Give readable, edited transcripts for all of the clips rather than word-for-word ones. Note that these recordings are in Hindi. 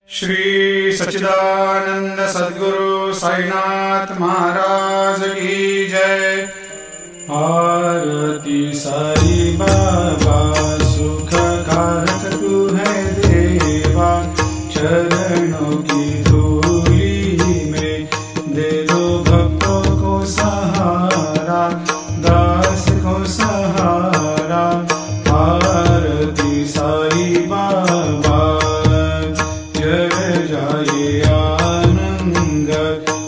श्री सच्चिदानंद सद्गुरु साईनाथ महाराज की जय। आरती साई बाबा सुख कारक तू है देवा, चरणों की धूली में दे दो भक्तों को सहारा, दास को सहारा। आरती साई बाबा जय जाए आनंद,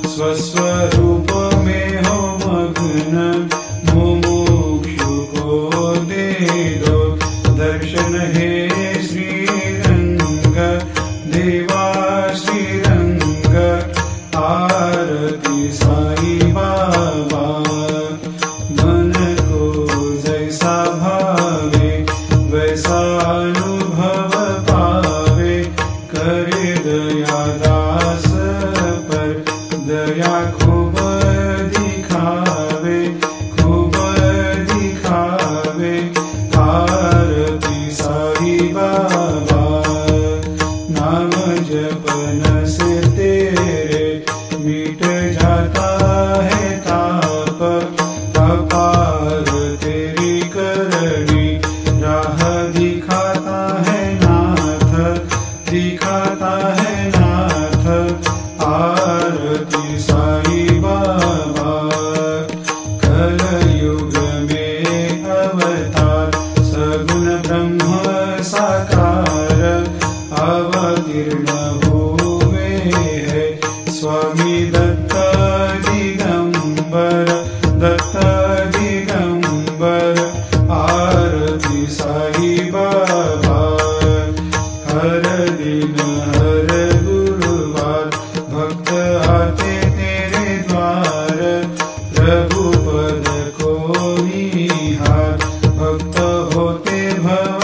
स्वस्वरूप में हो मग्न, मुमुक्षु को दे दो दर्शन हे श्रीरंग, देवा श्रीरंग। आरती साई बाबा मन को जैसा भावे वैसा अनुभव पावे, करे दया दास पर दया खूब दिखावे, खूब दिखावे। आरती साई बाबा नाम जपन से तेरे मिट जाता है ताप, अपार तेरी करनी राह दिखाता है नाथ, दिखाता है नाथ। आरती साई बाबा कलयुग में अवतार, सगुण ब्रह्म साकार अवतीर्ण हुए है स्वामी दत्त दिगंबर, दत्त दिगंबर। आरती साई बाबा हर दिन हर गुरुवार भक्त आते तेरे द्वार, प्रभु पद को निहार भक्त होते भव